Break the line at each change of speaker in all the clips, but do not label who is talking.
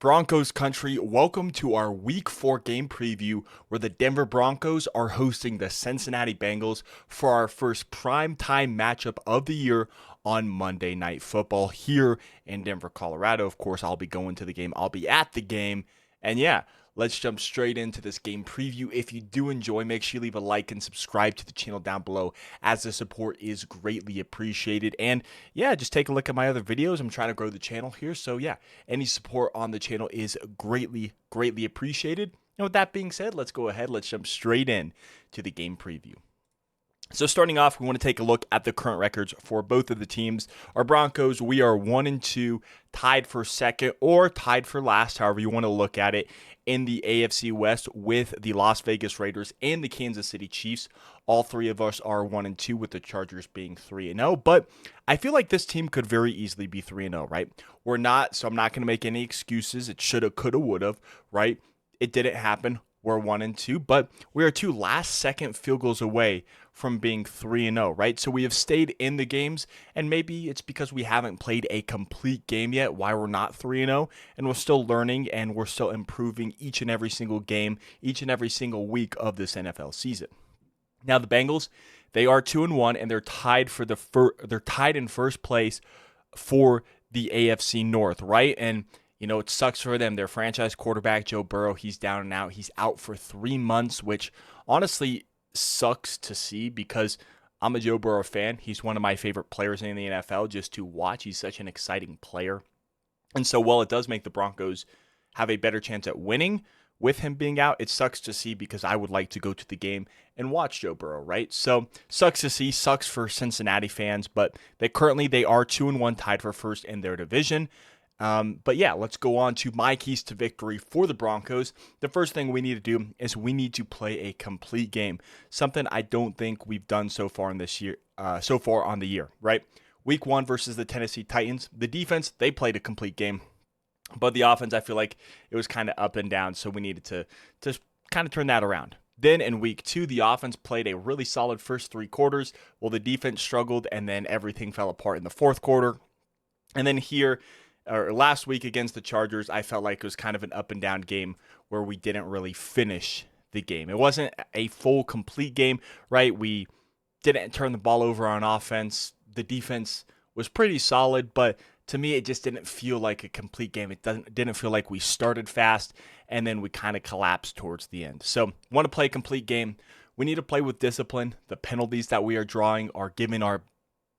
Broncos country, welcome to our Week 4 game preview where the Denver Broncos are hosting the Cincinnati Bengals for our first primetime matchup of the year on Monday Night Football here in Denver, Colorado. Of course, I'll be going to the game. I'll be at the game. And yeah, let's jump straight into this game preview. If you do enjoy, make sure you leave a like and subscribe to the channel down below, as the support is greatly appreciated. And yeah, just take a look at my other videos. I'm trying to grow the channel here. So yeah, any support on the channel is greatly appreciated. And with that being said, let's go ahead. Let's jump straight in to the game preview. So starting off, we want to take a look at the current records for both of the teams. Our Broncos, we are 1-2, tied for second or tied for last, however you want to look at it, in the AFC West with the Las Vegas Raiders and the Kansas City Chiefs. All three of us are 1-2, with the Chargers being 3-0. But I feel like this team could very easily be 3-0, right? We're not, so I'm not going to make any excuses. It shoulda, coulda, woulda, right? It didn't happen. We're 1-2, but we are two last-second field goals away from being 3-0, right? So we have stayed in the games, and maybe it's because we haven't played a complete game yet why we're not 3-0, and we're still learning and we're still improving each and every single game, each and every single week of this NFL season. Now the Bengals, they are 2-1, and they're tied for they're tied in first place for the AFC North, right? And you know, it sucks for them. Their franchise quarterback, Joe Burrow, he's down and out. He's out for 3 months, which honestly sucks to see because I'm a Joe Burrow fan. He's one of my favorite players in the NFL just to watch. He's such an exciting player. And so while it does make the Broncos have a better chance at winning with him being out, it sucks to see because I would like to go to the game and watch Joe Burrow, right? So sucks to see, sucks for Cincinnati fans, but they are 2-1, tied for first in their division. But yeah, let's go on to my keys to victory for the Broncos. The first thing we need to do is we need to play a complete game, something I don't think we've done so far on the year, right? Week 1 versus the Tennessee Titans, the defense, they played a complete game, but the offense, I feel like it was kind of up and down, so we needed to kind of turn that around. Then in week 2, the offense played a really solid first 3 quarters, while the defense struggled, and then everything fell apart in the fourth quarter. And then last week against the Chargers, I felt like it was kind of an up and down game where we didn't really finish the game. It wasn't a full, complete game, right? We didn't turn the ball over on offense. The defense was pretty solid, but to me, it just didn't feel like a complete game. It didn't feel like we started fast, and then we kind of collapsed towards the end. So, want to play a complete game. We need to play with discipline. The penalties that we are drawing are giving our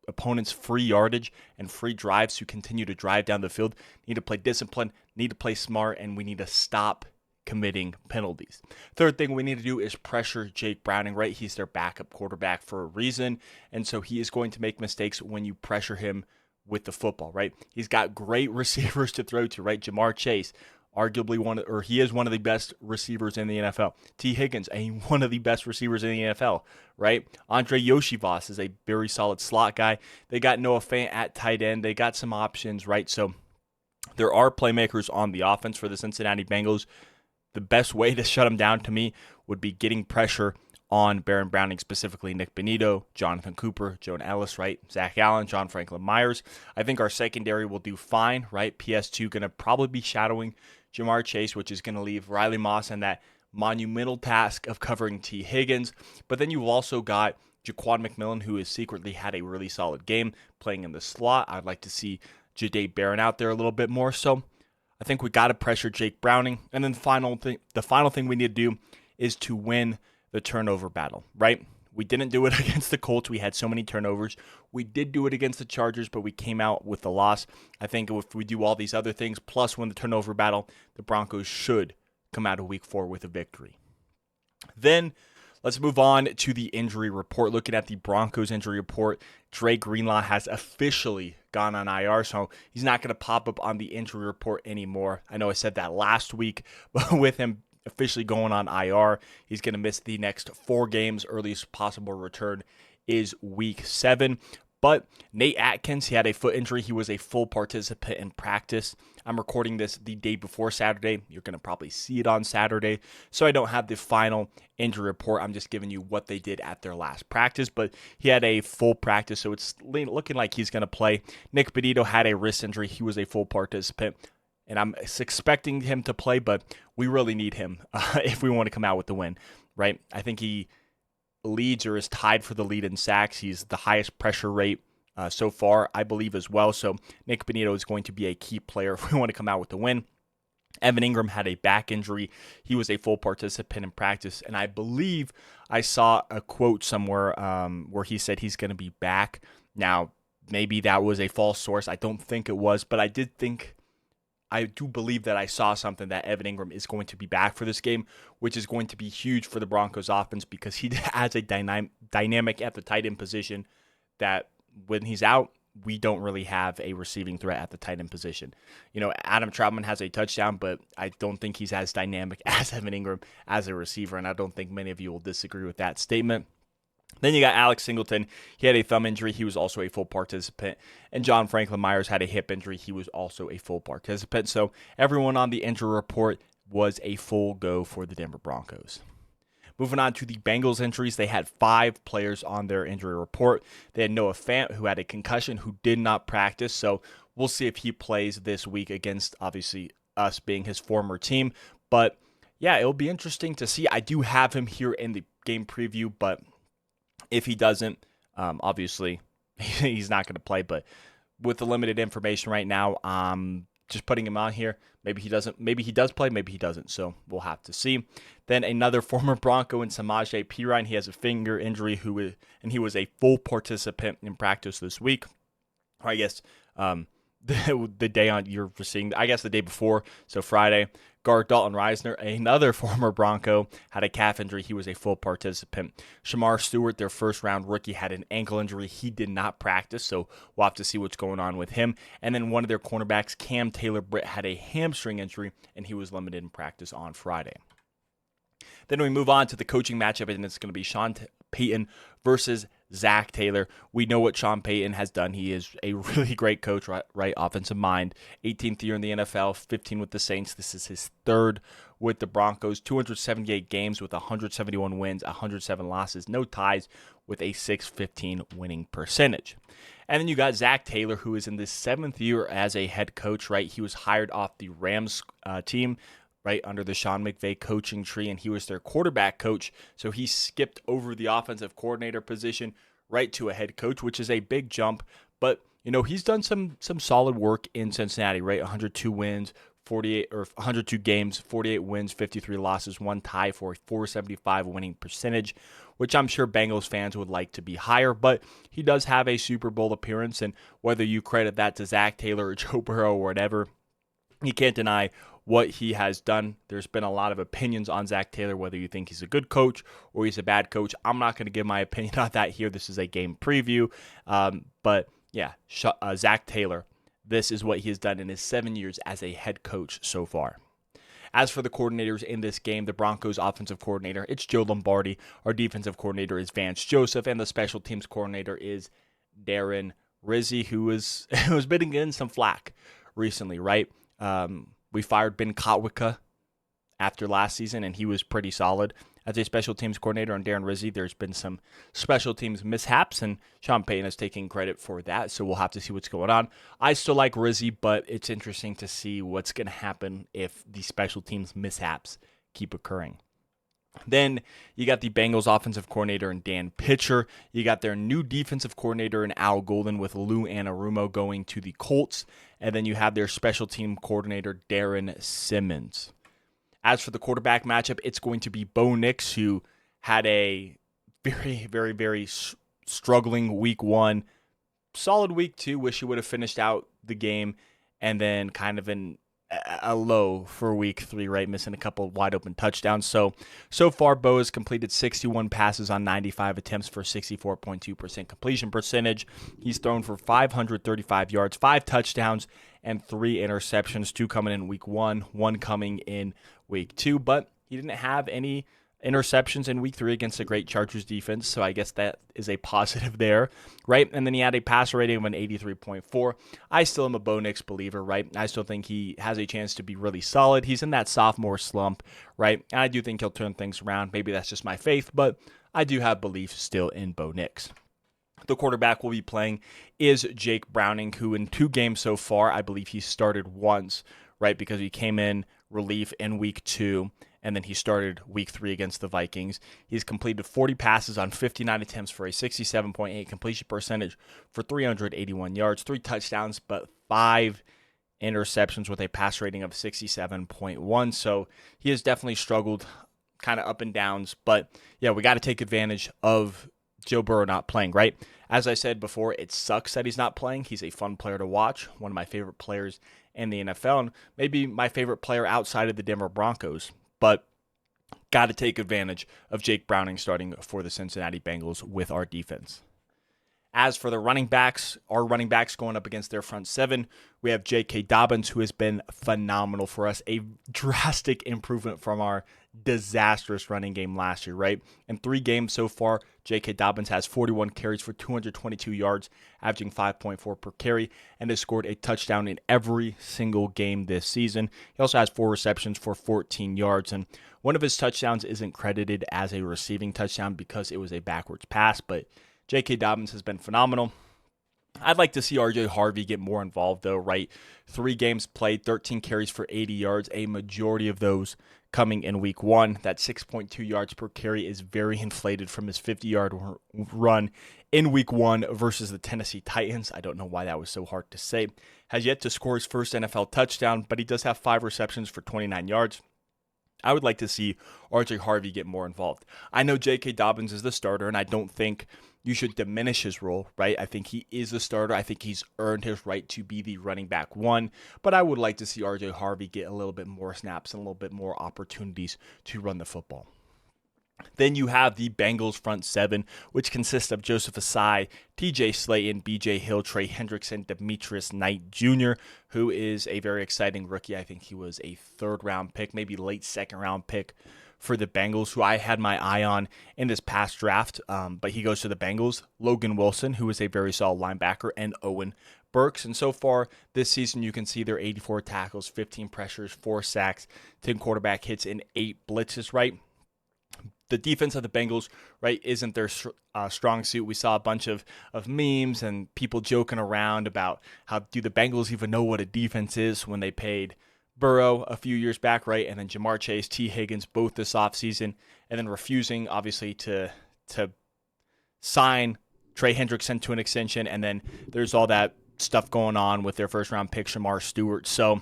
opponents free yardage and free drives to continue to drive down the field. Need to play discipline, need to play smart, and we need to stop committing penalties. Third thing we need to do is pressure Jake Browning, right? He's their backup quarterback for a reason, and so he is going to make mistakes when you pressure him with the football, right? He's got great receivers to throw to, right? Jamar Chase, arguably he is one of the best receivers in the NFL. T. Higgins, one of the best receivers in the NFL, right? Andre Yoshivas is a very solid slot guy. They got Noah Fant at tight end. They got some options, right? So there are playmakers on the offense for the Cincinnati Bengals. The best way to shut them down to me would be getting pressure on Baron Browning, specifically Nick Bonito, Jonathan Cooper, Joan Ellis, right? Zach Allen, John Franklin Myers. I think our secondary will do fine, right? PS2 going to probably be shadowing Jamar Chase, which is going to leave Riley Moss in that monumental task of covering T. Higgins. But then you've also got Jaquan McMillan, who has secretly had a really solid game playing in the slot. I'd like to see Jahdae Barron out there a little bit more. So I think we got to pressure Jake Browning. And then the final thing we need to do is to win the turnover battle, right? We didn't do it against the Colts. We had so many turnovers. We did do it against the Chargers, but we came out with the loss. I think if we do all these other things, plus win the turnover battle, the Broncos should come out of week 4 with a victory. Then let's move on to the injury report. Looking at the Broncos injury report, Dre Greenlaw has officially gone on IR, so he's not going to pop up on the injury report anymore. I know I said that last week, but with him officially going on IR, he's going to miss the next 4 games. Earliest possible return is week 7. But Nate Atkins, he had a foot injury. He was a full participant in practice. I'm recording this the day before Saturday. You're going to probably see it on Saturday. So I don't have the final injury report. I'm just giving you what they did at their last practice. But he had a full practice, so it's looking like he's going to play. Nick Bonito had a wrist injury. He was a full participant. and I'm expecting him to play, but we really need him if we want to come out with the win, right? I think he leads or is tied for the lead in sacks. He's the highest pressure rate so far, I believe, as well. So Nick Bonito is going to be a key player if we want to come out with the win. Evan Ingram had a back injury. He was a full participant in practice, and I believe I saw a quote somewhere where he said he's going to be back. Now, maybe that was a false source. I don't think it was, but I do believe that I saw something that Evan Ingram is going to be back for this game, which is going to be huge for the Broncos offense because he has a dynamic at the tight end position that when he's out, we don't really have a receiving threat at the tight end position. Adam Troutman has a touchdown, but I don't think he's as dynamic as Evan Ingram as a receiver, and I don't think many of you will disagree with that statement. Then you got Alex Singleton. He had a thumb injury. He was also a full participant. And John Franklin Myers had a hip injury. He was also a full participant. So everyone on the injury report was a full go for the Denver Broncos. Moving on to the Bengals injuries, they had 5 players on their injury report. They had Noah Fant, who had a concussion, who did not practice. So we'll see if he plays this week against, obviously, us being his former team. But, yeah, it'll be interesting to see. I do have him here in the game preview, but if he doesn't, obviously, he's not going to play. But with the limited information right now, just putting him on here. Maybe he doesn't. Maybe he does play. Maybe he doesn't. So we'll have to see. Then another former Bronco in Samaje Perine. He has a finger injury. And he was a full participant in practice this week. Or I guess the day on you're seeing. I guess the day before. So Friday. Guard Dalton Reisner, another former Bronco, had a calf injury. He was a full participant. Shamar Stewart, their first-round rookie, had an ankle injury. He did not practice, so we'll have to see what's going on with him. And then one of their cornerbacks, Cam Taylor-Britt, had a hamstring injury, and he was limited in practice on Friday. Then we move on to the coaching matchup, and it's going to be Sean Payton versus Zach Taylor. We know what Sean Payton has done. He is a really great coach, right? Offensive mind. 18th year in the NFL, 15 with the Saints. This is his 3rd with the Broncos. 278 games with 171 wins, 107 losses, no ties, with a .615 winning percentage. And then you got Zach Taylor, who is in his 7th year as a head coach, right? He was hired off the Rams team, right, under the Sean McVay coaching tree, and he was their quarterback coach. So he skipped over the offensive coordinator position right to a head coach, which is a big jump. But, he's done some solid work in Cincinnati, right? 102 wins, 102 games, 48 wins, 53 losses, 1 tie for a .475 winning percentage, which I'm sure Bengals fans would like to be higher. But he does have a Super Bowl appearance, and whether you credit that to Zach Taylor or Joe Burrow or whatever, you can't deny what he has done. There's been a lot of opinions on Zach Taylor, whether you think he's a good coach or he's a bad coach. I'm not going to give my opinion on that here. This is a game preview. But yeah, Zach Taylor, this is what he has done in his 7 years as a head coach so far. As for the coordinators in this game, the Broncos offensive coordinator, it's Joe Lombardi. Our defensive coordinator is Vance Joseph, and the special teams coordinator is Darren Rizzi, who has been getting some flack recently, right? We fired Ben Kotwica after last season, and he was pretty solid as a special teams coordinator. On Darren Rizzi, there's been some special teams mishaps, and Sean Payton is taking credit for that, so we'll have to see what's going on. I still like Rizzi, but it's interesting to see what's going to happen if the special teams mishaps keep occurring. Then you got the Bengals offensive coordinator in Dan Pitcher. You got their new defensive coordinator in Al Golden with Lou Anarumo going to the Colts. And then you have their special team coordinator, Darren Simmons. As for the quarterback matchup, it's going to be Bo Nix, who had a very, very, very struggling week 1. Solid week 2. Wish he would have finished out the game. And then kind of a low for week 3, right? Missing a couple wide open touchdowns. So far, Bo has completed 61 passes on 95 attempts for 64.2% completion percentage. He's thrown for 535 yards, 5 touchdowns, and 3 interceptions, 2 coming in week 1, 1 coming in week 2. But he didn't have any interceptions in week 3 against a great Chargers defense, so I guess that is a positive there, right? And then he had a passer rating of an 83.4. I still am a Bo Nix believer, right? I still think he has a chance to be really solid. He's in that sophomore slump, right? And I do think he'll turn things around. Maybe that's just my faith, but I do have belief still in Bo Nix. The quarterback we'll be playing is Jake Browning, who in 2 games so far, I believe he started once, right? Because he came in relief in week 2, and then he started week 3 against the Vikings. He's completed 40 passes on 59 attempts for a 67.8 completion percentage for 381 yards, 3 touchdowns, but 5 interceptions with a pass rating of 67.1. So he has definitely struggled, kind of up and downs. But yeah, we got to take advantage of Joe Burrow not playing, right? As I said before, it sucks that he's not playing. He's a fun player to watch, one of my favorite players in the NFL, and maybe my favorite player outside of the Denver Broncos. But got to take advantage of Jake Browning starting for the Cincinnati Bengals with our defense. As for the running backs, our running backs going up against their front 7, we have J.K. Dobbins, who has been phenomenal for us, a drastic improvement from our disastrous running game last year, right? In 3 games so far, J.K. Dobbins has 41 carries for 222 yards, averaging 5.4 per carry, and has scored a touchdown in every single game this season. He also has 4 receptions for 14 yards, and one of his touchdowns isn't credited as a receiving touchdown because it was a backwards pass, but J.K. Dobbins has been phenomenal. I'd like to see R.J. Harvey get more involved, though, right? 3 games played, 13 carries for 80 yards, a majority of those coming in week 1. That 6.2 yards per carry is very inflated from his 50-yard run in week 1 versus the Tennessee Titans. I don't know why that was so hard to say. Has yet to score his first NFL touchdown, but he does have 5 receptions for 29 yards. I would like to see R.J. Harvey get more involved. I know J.K. Dobbins is the starter, and I don't think you should diminish his role, right? I think he is a starter. I think he's earned his right to be the running back 1, but I would like to see R.J. Harvey get a little bit more snaps and a little bit more opportunities to run the football. Then you have the Bengals front 7, which consists of Joseph Asai, TJ Slayton, BJ Hill, Trey Hendrickson, Demetrius Knight Jr., who is a very exciting rookie. I think he was a 3rd-round pick, maybe late 2nd-round pick for the Bengals, who I had my eye on in this past draft, but he goes to the Bengals. Logan Wilson, who is a very solid linebacker, and Owen Burks. And so far this season, you can see their 84 tackles, 15 pressures, 4 sacks, 10 quarterback hits, and 8 blitzes, right? The defense of the Bengals, right, isn't their strong suit. We saw a bunch of memes and people joking around about how do the Bengals even know what a defense is when they paid Burrow a few years back, right, and then Jamar Chase, T. Higgins, both this offseason, and then refusing, obviously, to sign Trey Hendrickson to an extension, and then there's all that stuff going on with their first-round pick, Shamar Stewart. So,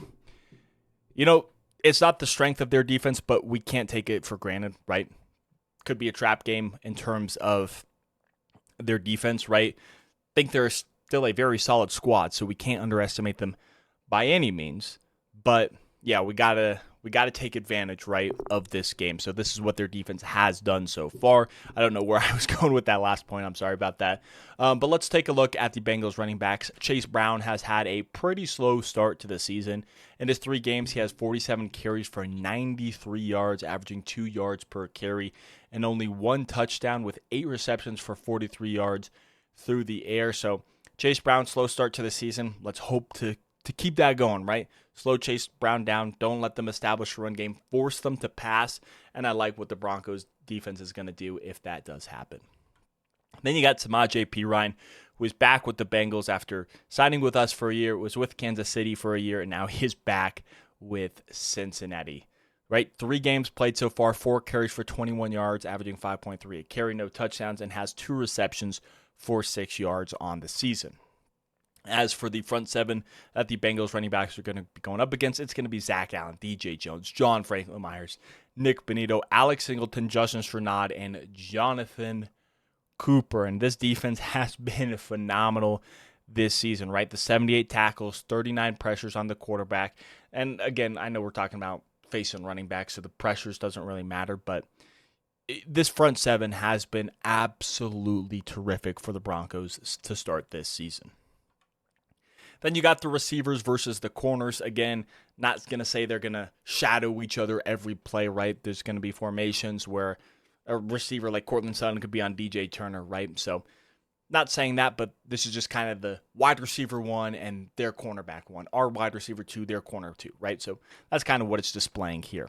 it's not the strength of their defense, but we can't take it for granted, right? Could be a trap game in terms of their defense, right? I think they're still a very solid squad, so we can't underestimate them by any means. But yeah, we gotta take advantage, right, of this game. So this is what their defense has done so far. I don't know where I was going with that last point. I'm sorry about that. But let's take a look at the Bengals running backs. Chase Brown has had a pretty slow start to the season. In his 3 games, he has 47 carries for 93 yards, averaging 2 yards per carry, and only 1 touchdown with 8 receptions for 43 yards through the air. So Chase Brown, slow start to the season. Let's hope to keep that going, right? Slow Chase Brown down. Don't let them establish a run game. Force them to pass. And I like what the Broncos defense is going to do if that does happen. Then you got Samaje Perine, who is back with the Bengals after signing with us for a year, was with Kansas City for a year, and now he's back with Cincinnati. Right? 3 games played so far, 4 carries for 21 yards, averaging 5.3 a carry, no touchdowns, and has 2 receptions for 6 yards on the season. As for the front 7 that the Bengals running backs are going to be going up against, it's going to be Zach Allen, DJ Jones, John Franklin Myers, Nick Bonito, Alex Singleton, Justin Strnad, and Jonathan Cooper. And this defense has been phenomenal this season, right? The 78 tackles, 39 pressures on the quarterback. And again, I know we're talking about facing running backs, so the pressures doesn't really matter, but this front 7 has been absolutely terrific for the Broncos to start this season. Then you got the receivers versus the corners. Again, not going to say they're going to shadow each other every play, right? There's going to be formations where a receiver like Courtland Sutton could be on DJ Turner, right? So not saying that, but this is just kind of the wide receiver 1 and their cornerback 1. Our wide receiver 2, their corner 2, right? So that's kind of what it's displaying here.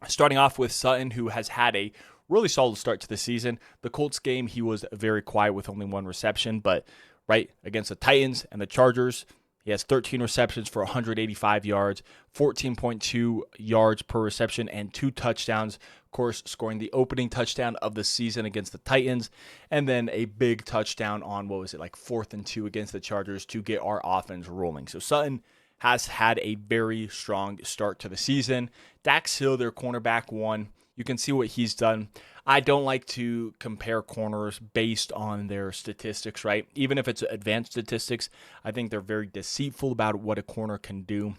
Starting off with Sutton, who has had a really solid start to the season. The Colts game, he was very quiet with only 1 reception, but right against the Titans and the Chargers, He has 13 receptions for 185 yards, 14.2 yards per reception, and 2 touchdowns. Of course, scoring the opening touchdown of the season against the Titans, and then a big touchdown on, 4th and 2 against the Chargers to get our offense rolling. So Sutton has had a very strong start to the season. Dax Hill, their cornerback, one. You can see what he's done. I don't like to compare corners based on their statistics, right? Even if it's advanced statistics, I think they're very deceitful about what a corner can do.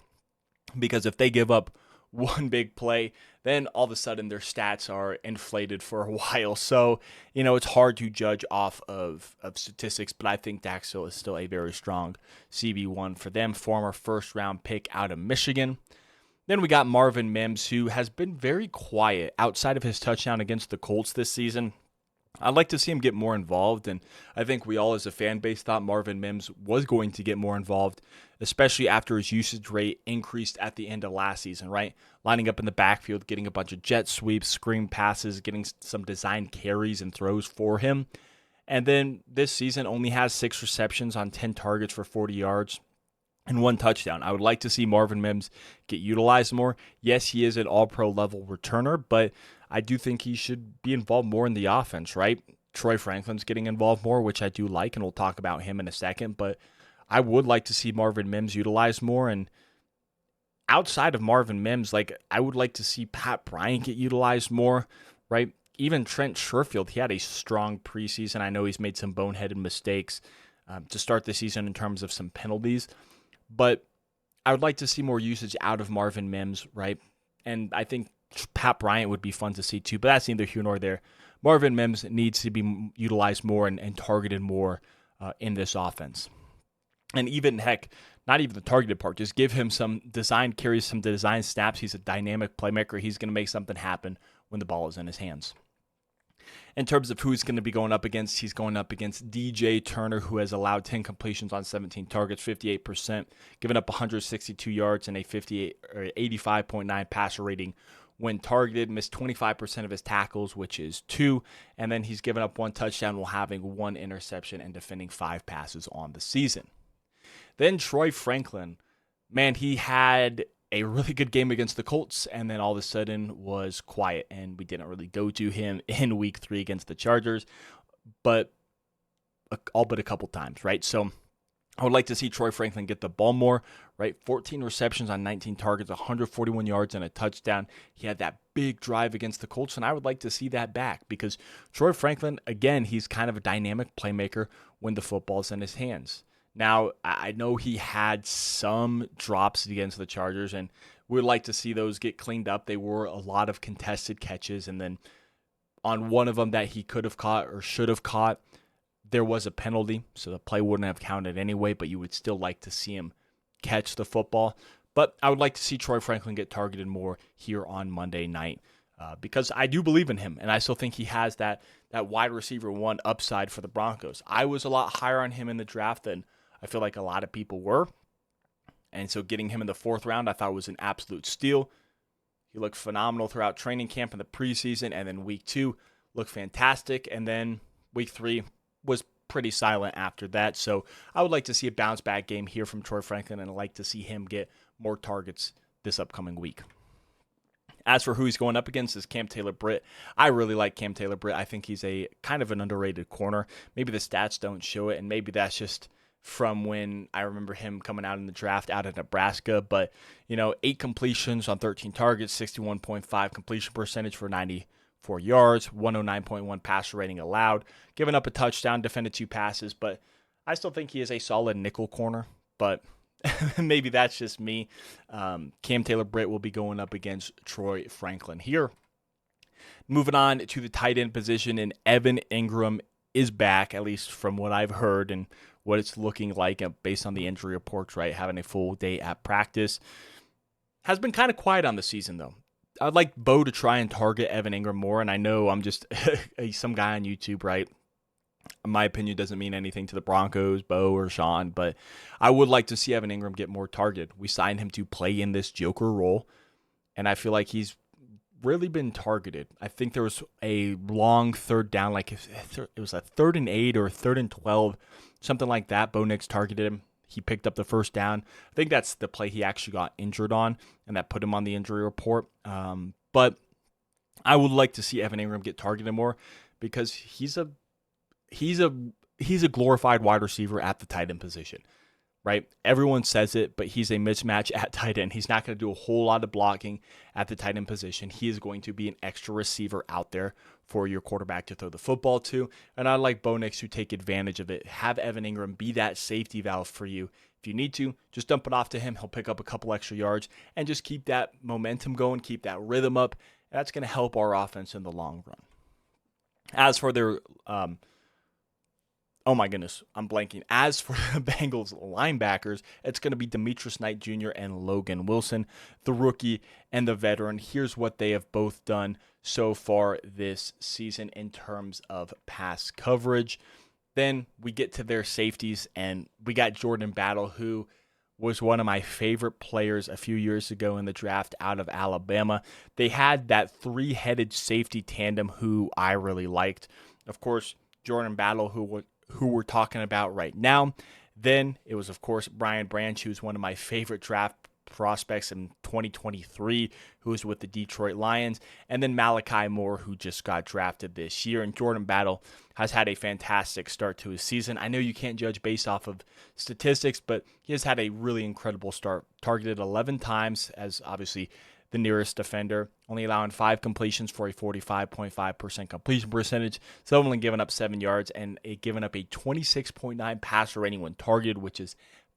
Because if they give up one big play, then all of a sudden their stats are inflated for a while. So, it's hard to judge off of statistics, but I think Dax Hill is still a very strong CB1 for them. Former first-round pick out of Michigan. Then we got Marvin Mims, who has been very quiet outside of his touchdown against the Colts this season. I'd like to see him get more involved, and I think we all as a fan base thought Marvin Mims was going to get more involved, especially after his usage rate increased at the end of last season, right? Lining up in the backfield, getting a bunch of jet sweeps, screen passes, getting some design carries and throws for him. And then this season only has 6 receptions on 10 targets for 40 yards. And 1 touchdown. I would like to see Marvin Mims get utilized more. Yes, he is an all-pro level returner, but I do think he should be involved more in the offense, right? Troy Franklin's getting involved more, which I do like, and we'll talk about him in a second. But I would like to see Marvin Mims utilized more. And outside of Marvin Mims, I would like to see Pat Bryant get utilized more, right? Even Trent Sherfield, he had a strong preseason. I know he's made some boneheaded mistakes to start the season in terms of some penalties. But I would like to see more usage out of Marvin Mims, right? And I think Pat Bryant would be fun to see too, but that's neither here nor there. Marvin Mims needs to be utilized more and targeted more in this offense. And even, heck, not even the targeted part, just give him some design carries, some design snaps. He's a dynamic playmaker. He's going to make something happen when the ball is in his hands. In terms of who he's going to be going up against, he's going up against DJ Turner, who has allowed 10 completions on 17 targets, 58%, giving up 162 yards and a 85.9 passer rating when targeted, missed 25% of his tackles, which is 2, and then he's given up 1 touchdown while having 1 interception and defending 5 passes on the season. Then Troy Franklin, man, he had a really good game against the Colts, and then all of a sudden was quiet, and we didn't really go to him in week 3 against the Chargers, but all but a couple times, right? So I would like to see Troy Franklin get the ball more, right? 14 receptions on 19 targets, 141 yards and a touchdown. He had that big drive against the Colts, and I would like to see that back because Troy Franklin, again, he's kind of a dynamic playmaker when the football's in his hands. Now, I know he had some drops against the Chargers, and we'd like to see those get cleaned up. They were a lot of contested catches, and then on one of them that he could have caught or should have caught, there was a penalty, so the play wouldn't have counted anyway, but you would still like to see him catch the football. But I would like to see Troy Franklin get targeted more here on Monday night because I do believe in him, and I still think he has that wide receiver 1 upside for the Broncos. I was a lot higher on him in the draft than I feel like a lot of people were. And so getting him in the 4th round, I thought was an absolute steal. He looked phenomenal throughout training camp in the preseason, and then week 2 looked fantastic. And then week 3 was pretty silent after that. So I would like to see a bounce back game here from Troy Franklin, and I'd like to see him get more targets this upcoming week. As for who he's going up against is Cam Taylor-Britt. I really like Cam Taylor-Britt. I think he's a kind of an underrated corner. Maybe the stats don't show it, and maybe that's just from when I remember him coming out in the draft out of Nebraska. But, 8 completions on 13 targets, 61.5 completion percentage for 94 yards, 109.1 passer rating allowed, giving up a touchdown, defended 2 passes. But I still think he is a solid nickel corner, but maybe that's just me. Cam Taylor-Britt will be going up against Troy Franklin here. Moving on to the tight end position, and Evan Ingram is back, at least from what I've heard and what it's looking like based on the injury reports, right? Having a full day at practice. Has been kind of quiet on the season, though. I'd like Bo to try and target Evan Ingram more, and I know I'm just some guy on YouTube, right? My opinion doesn't mean anything to the Broncos, Bo or Sean, but I would like to see Evan Ingram get more targeted. We signed him to play in this Joker role, and I feel like he's really been targeted. I think there was a long 3rd down, like it was a 3rd and 8 or 3rd and 12, something like that. Bo Nix targeted him. he picked up the first down. I think that's the play he actually got injured on, and that put him on the injury report. But I would like to see Evan Ingram get targeted more because he's a glorified wide receiver at the tight end position, right? Everyone says it, but he's a mismatch at tight end. He's not going to do a whole lot of blocking at the tight end position. He is going to be an extra receiver out there for your quarterback to throw the football to. And I like Bo Nix to take advantage of it. Have Evan Ingram be that safety valve for you. If you need to, just dump it off to him. He'll pick up a couple extra yards and just keep that momentum going, keep that rhythm up. That's going to help our offense in the long run. As for their oh my goodness, I'm blanking. As for the Bengals linebackers, it's going to be Demetrius Knight Jr. and Logan Wilson, the rookie and the veteran. Here's what they have both done so far this season in terms of pass coverage. Then we get to their safeties, and we got Jordan Battle, who was one of my favorite players a few years ago in the draft out of Alabama. They had that three-headed safety tandem who I really liked. Of course, Jordan Battle, who we're talking about right now. Then it was, of course, Brian Branch, who's one of my favorite draft prospects in 2023, who was with the Detroit Lions. And then Malachi Moore, who just got drafted this year. And Jordan Battle has had a fantastic start to his season. I know you can't judge based off of statistics, but he has had a really incredible start. Targeted 11 times as obviously the nearest defender, only allowing 5 completions for a 45.5% completion percentage. So only giving up 7 yards and giving up a 26.9 passer rating when targeted, which is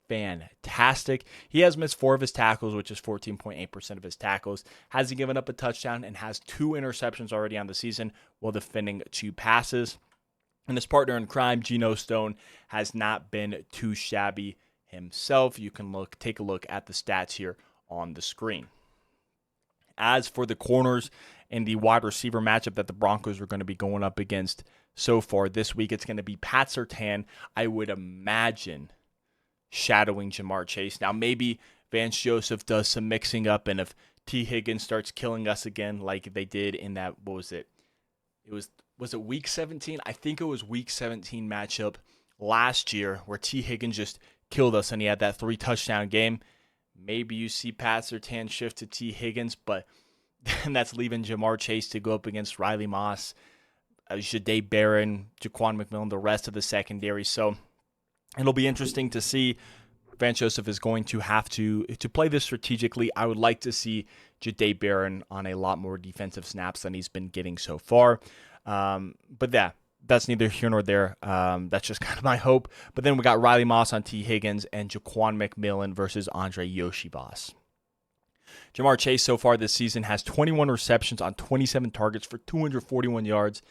fantastic. He has missed 4 of his tackles, which is 14.8% of his tackles. Hasn't given up a touchdown and has 2 interceptions already on the season while defending 2 passes. And his partner in crime, Geno Stone, has not been too shabby himself. You can take a look at the stats here on the screen. As for the corners and the wide receiver matchup that the Broncos are going to be going up against so far this week, it's going to be Pat Surtain, I would imagine, shadowing Jamar Chase. Now, maybe Vance Joseph does some mixing up, and if T. Higgins starts killing us again like they did in that, what was it? Was it week 17? I think it was week 17 matchup last year where T. Higgins just killed us and he had that 3-touchdown game. Maybe you see Pat Surtain shift to T. Higgins, but then that's leaving Jamar Chase to go up against Riley Moss, Jahdae Barron, Jaquan McMillan, the rest of the secondary. So it'll be interesting to see. Vance Joseph is going to have to play this strategically. I would like to see Jahdae Barron on a lot more defensive snaps than he's been getting so far. But that's neither here nor there. That's just kind of my hope. But then we got Riley Moss on T. Higgins and Jaquan McMillan versus Andre Yoshibas. Jamar Chase so far this season has 21 receptions on 27 targets for 241 yards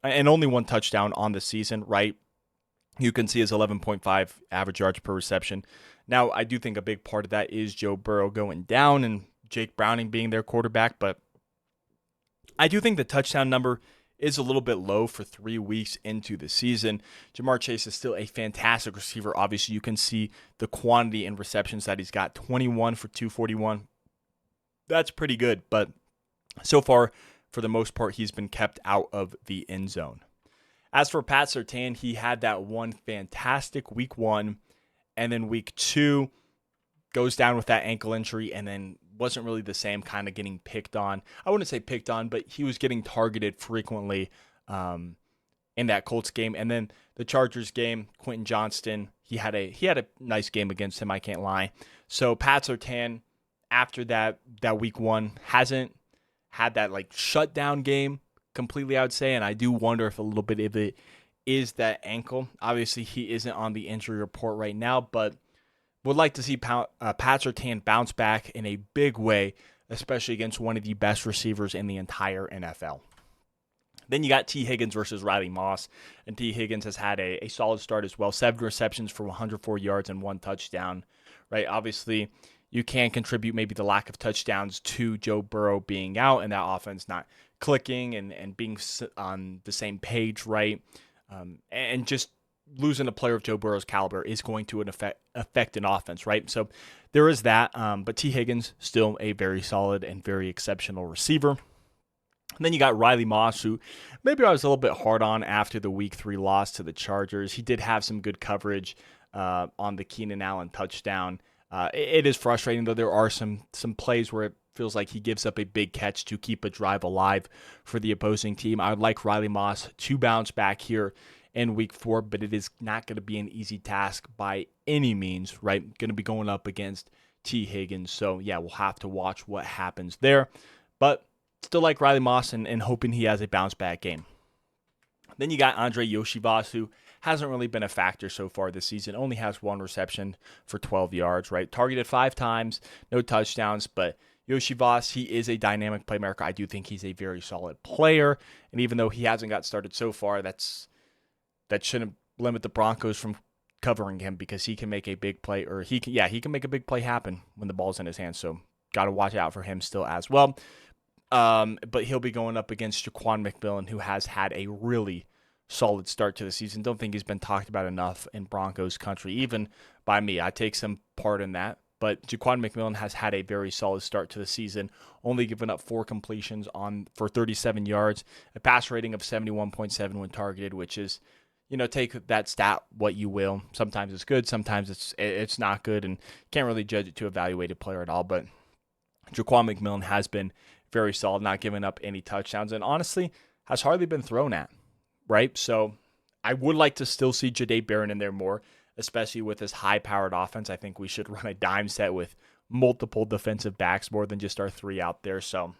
and only 1 touchdown on the season, right? You can see his 11.5 average yards per reception. Now, I do think a big part of that is Joe Burrow going down and Jake Browning being their quarterback, but I do think the touchdown number is a little bit low for 3 weeks into the season. Jamar Chase is still a fantastic receiver. Obviously, you can see the quantity in receptions that he's got, 21 for 241. That's pretty good, but so far, for the most part, he's been kept out of the end zone. As for Pat Surtain, he had that one fantastic week 1, and then week 2 goes down with that ankle injury, and then wasn't really the same, kind of getting picked on. I wouldn't say picked on, but he was getting targeted frequently in that Colts game. And then the Chargers game, Quentin Johnston, he had a nice game against him, I can't lie. So Pat Surtain, after that week 1, hasn't had that like shutdown game completely, I would say. And I do wonder if a little bit of it is that ankle. Obviously, he isn't on the injury report right now, but would like to see Pat Surtain bounce back in a big way, especially against one of the best receivers in the entire NFL. Then you got T. Higgins versus Riley Moss, and T. Higgins has had a solid start as well. 7 receptions for 104 yards and 1 touchdown, right? Obviously, you can contribute maybe the lack of touchdowns to Joe Burrow being out and that offense not clicking and being on the same page, right? And just losing a player of Joe Burrow's caliber is going to affect an offense, right? So there is that. But T. Higgins, still a very solid and very exceptional receiver. And then you got Riley Moss, who maybe I was a little bit hard on after the week 3 loss to the Chargers. He did have some good coverage on the Keenan Allen touchdown. It is frustrating, though. There are some plays where it feels like he gives up a big catch to keep a drive alive for the opposing team. I would like Riley Moss to bounce back here in week 4, but it is not going to be an easy task by any means, right? Going to be going up against T. Higgins. So, yeah, we'll have to watch what happens there. But still like Riley Moss and hoping he has a bounce back game. Then you got Andre Yoshivas, who hasn't really been a factor so far this season. Only has 1 reception for 12 yards, right? Targeted 5 times, no touchdowns, but Yoshivas, he is a dynamic playmaker. I do think he's a very solid player. And even though he hasn't got started so far, that shouldn't limit the Broncos from covering him, because he can make a big play, or he can make a big play happen when the ball's in his hands. So got to watch out for him still as well. But he'll be going up against Jaquan McMillan, who has had a really solid start to the season. Don't think he's been talked about enough in Broncos country, even by me. I take some part in that. But Jaquan McMillan has had a very solid start to the season, only given up 4 completions for 37 yards, a pass rating of 71.7 when targeted, which is, take that stat what you will. Sometimes it's good, sometimes it's not good, and can't really judge it to evaluate a player at all. But Jaquan McMillan has been very solid, not giving up any touchdowns, and honestly has hardly been thrown at, right? So I would like to still see Jahdae Barron in there more, especially with this high-powered offense. I think we should run a dime set with multiple defensive backs more than just our 3 out there. So,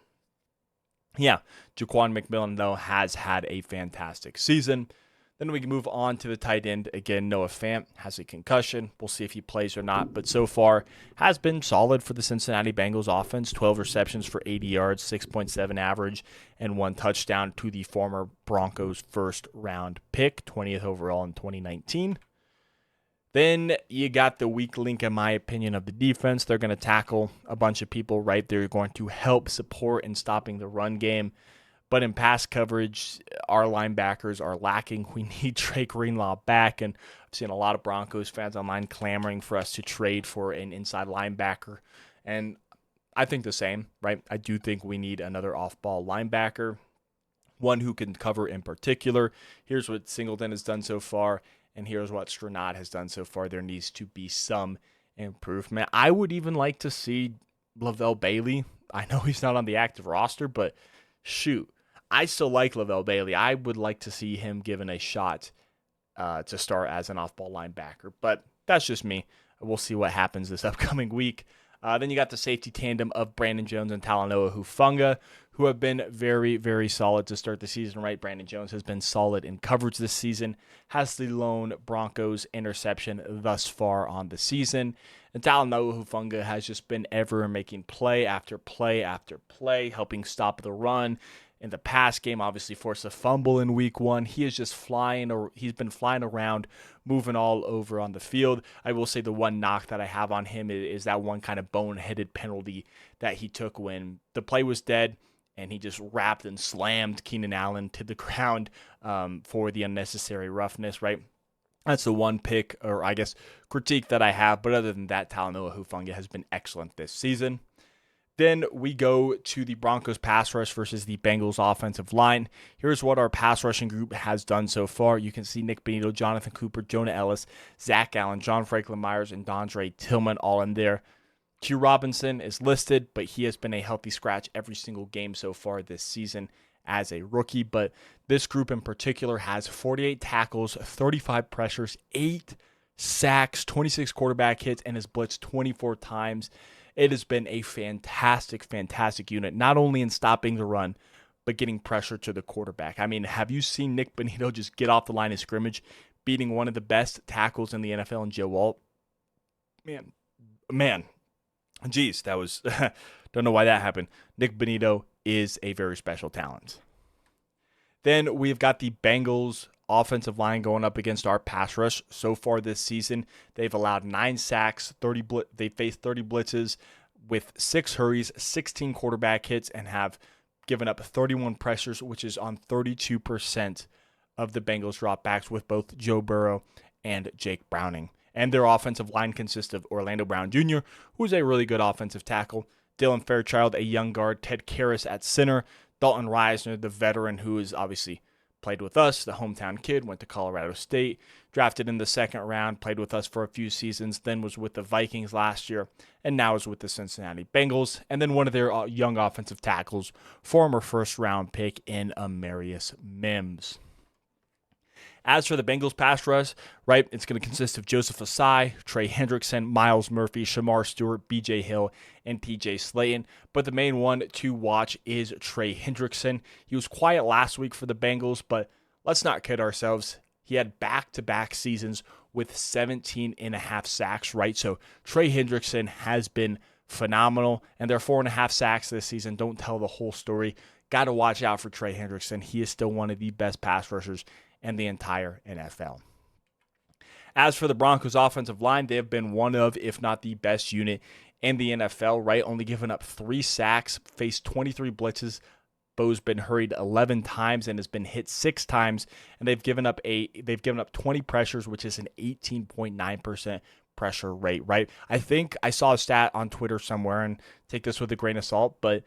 yeah, Jaquan McMillan, though, has had a fantastic season. Then we can move on to the tight end. Again, Noah Fant has a concussion. We'll see if he plays or not, but so far has been solid for the Cincinnati Bengals offense. 12 receptions for 80 yards, 6.7 average, and 1 touchdown to the former Broncos first-round pick, 20th overall in 2019. Then you got the weak link, in my opinion, of the defense. They're going to tackle a bunch of people, right? They're going to help support in stopping the run game. But in pass coverage, our linebackers are lacking. We need Drake Greenlaw back, and I've seen a lot of Broncos fans online clamoring for us to trade for an inside linebacker. And I think the same, right? I do think we need another off-ball linebacker, one who can cover in particular. Here's what Singleton has done so far, and here's what Stranad has done so far. There needs to be some improvement. I would even like to see Lavelle Bailey. I know he's not on the active roster, but shoot, I still like Lavelle Bailey. I would like to see him given a shot to start as an off-ball linebacker, but that's just me. We'll see what happens this upcoming week. Then you got the safety tandem of Brandon Jones and Talanoa Hufanga, who have been very, very solid to start the season, right? Brandon Jones has been solid in coverage this season, has the lone Broncos interception thus far on the season. And Talanoa Hufanga has just been ever making play after play after play, helping stop the run. In the pass game, obviously forced a fumble in week 1. He is just flying, or he's been flying around, moving all over on the field. I will say the one knock that I have on him is that one kind of boneheaded penalty that he took when the play was dead, and he just wrapped and slammed Keenan Allen to the ground for the unnecessary roughness, right? That's the one pick, or I guess critique that I have. But other than that, Talanoa Hufanga has been excellent this season. Then we go to the Broncos pass rush versus the Bengals offensive line. Here's what our pass rushing group has done so far. You can see Nick Benito, Jonathan Cooper, Jonah Ellis, Zach Allen, John Franklin Myers, and Dondre Tillman all in there. Q Robinson is listed, but he has been a healthy scratch every single game so far this season as a rookie. But this group in particular has 48 tackles, 35 pressures, 8 sacks, 26 quarterback hits, and has blitzed 24 times. It has been a fantastic, fantastic unit, not only in stopping the run, but getting pressure to the quarterback. I mean, have you seen Nick Benito just get off the line of scrimmage, beating one of the best tackles in the NFL in Joe Alt? Man, geez, that was, don't know why that happened. Nick Benito is a very special talent. Then we've got the Bengals offensive line going up against our pass rush. So far this season, they've allowed 9 sacks, they faced 30 blitzes with 6 hurries, 16 quarterback hits, and have given up 31 pressures, which is on 32% of the Bengals dropbacks, with both Joe Burrow and Jake Browning. And their offensive line consists of Orlando Brown Jr., who's a really good offensive tackle, Dylan Fairchild, a young guard, Ted Karras at center, Dalton Reisner, the veteran who is obviously played with us, the hometown kid, went to Colorado State, drafted in the second round, played with us for a few seasons, then was with the Vikings last year, and now is with the Cincinnati Bengals. And then one of their young offensive tackles, former first-round pick in Amarius Mims. As for the Bengals pass rush, right, it's going to consist of Joseph Ossai, Trey Hendrickson, Miles Murphy, Shamar Stewart, B.J. Hill, and T.J. Slayton. But the main one to watch is Trey Hendrickson. He was quiet last week for the Bengals, but let's not kid ourselves. He had back-to-back seasons with 17.5 sacks, right? So Trey Hendrickson has been phenomenal, and their 4.5 sacks this season don't tell the whole story. Got to watch out for Trey Hendrickson. He is still one of the best pass rushers in the entire NFL. As for the Broncos offensive line, they have been one of, if not the best unit in the NFL, right? Only given up 3 sacks, faced 23 blitzes. Bo's been hurried 11 times and has been hit 6 times, and they've given up 20 pressures, which is an 18.9% pressure rate, right? I think I saw a stat on Twitter somewhere, and take this with a grain of salt, but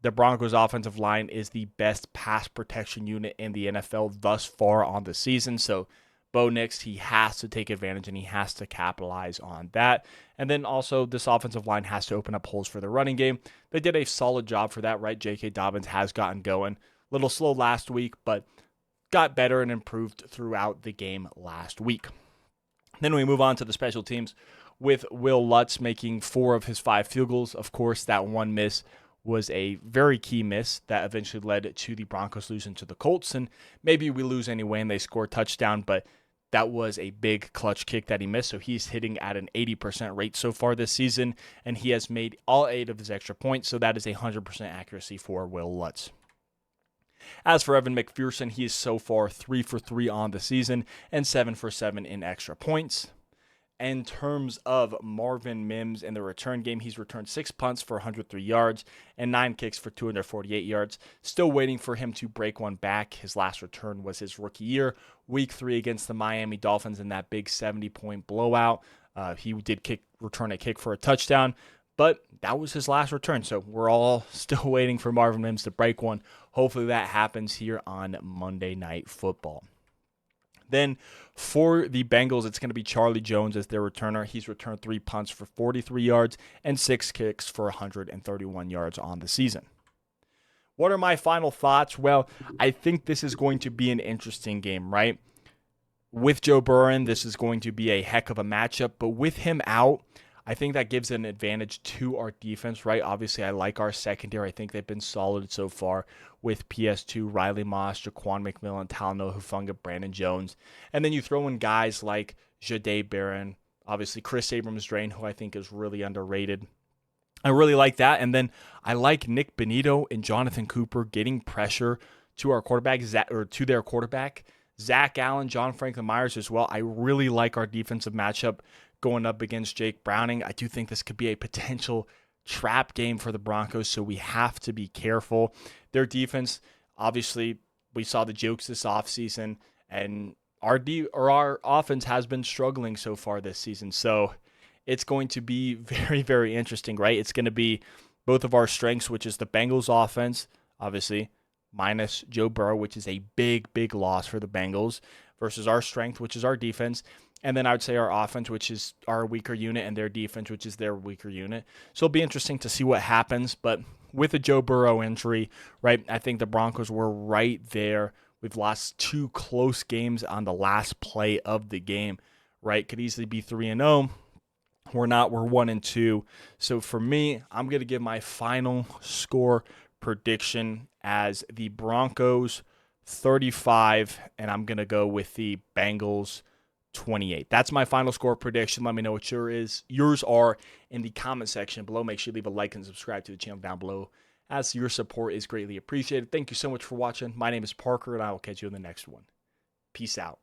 the Broncos offensive line is the best pass protection unit in the NFL thus far on the season. So Bo Nix, he has to take advantage and he has to capitalize on that. And then also this offensive line has to open up holes for the running game. They did a solid job for that, right? J.K. Dobbins has gotten going. A little slow last week, but got better and improved throughout the game last week. Then we move on to the special teams with Will Lutz making 4 of his 5 field goals. Of course, that one miss was a very key miss that eventually led to the Broncos losing to the Colts. And maybe we lose anyway and they score a touchdown, but that was a big clutch kick that he missed. So he's hitting at an 80% rate so far this season, and he has made all 8 of his extra points. So that is 100% accuracy for Will Lutz. As for Evan McPherson, he is so far 3 for 3 on the season and 7 for 7 in extra points. In terms of Marvin Mims in the return game, he's returned 6 punts for 103 yards and 9 kicks for 248 yards. Still waiting for him to break one back. His last return was his rookie year, week 3 against the Miami Dolphins in that big 70-point blowout. He did return a kick for a touchdown, but that was his last return. So we're all still waiting for Marvin Mims to break one. Hopefully that happens here on Monday Night Football. Then for the Bengals, it's going to be Charlie Jones as their returner. He's returned 3 punts for 43 yards and 6 kicks for 131 yards on the season. What are my final thoughts? Well, I think this is going to be an interesting game, right? With Joe Burrow, this is going to be a heck of a matchup, but with him out, I think that gives an advantage to our defense, right? Obviously, I like our secondary. I think they've been solid so far with PS2, Riley Moss, Jaquan McMillan, Talanoa Hufanga, Brandon Jones. And then you throw in guys like Jahdae Barron, obviously Chris Abrams-Drain, who I think is really underrated. I really like that. And then I like Nick Benito and Jonathan Cooper getting pressure to our quarterback, to their quarterback. Zach Allen, John Franklin Myers as well. I really like our defensive matchup going up against Jake Browning. I do think this could be a potential trap game for the Broncos, so we have to be careful. Their defense, obviously, we saw the jokes this offseason, and our offense has been struggling so far this season. So it's going to be very, very interesting, right? It's going to be both of our strengths, which is the Bengals offense, obviously, minus Joe Burrow, which is a big, big loss for the Bengals, versus our strength, which is our defense. And then I would say our offense, which is our weaker unit, and their defense, which is their weaker unit. So it'll be interesting to see what happens. But with the Joe Burrow injury, right, I think the Broncos were right there. We've lost 2 close games on the last play of the game, right? Could easily be 3-0. We're not. We're 1-2. So for me, I'm going to give my final score prediction as the Broncos 35, and I'm going to go with the Bengals 28. That's my final score prediction. Let me know what yours are in the comment section below. Make sure you leave a like and subscribe to the channel down below, as your support is greatly appreciated. Thank you so much for watching. My name is Parker, and I will catch you in the next one. Peace out.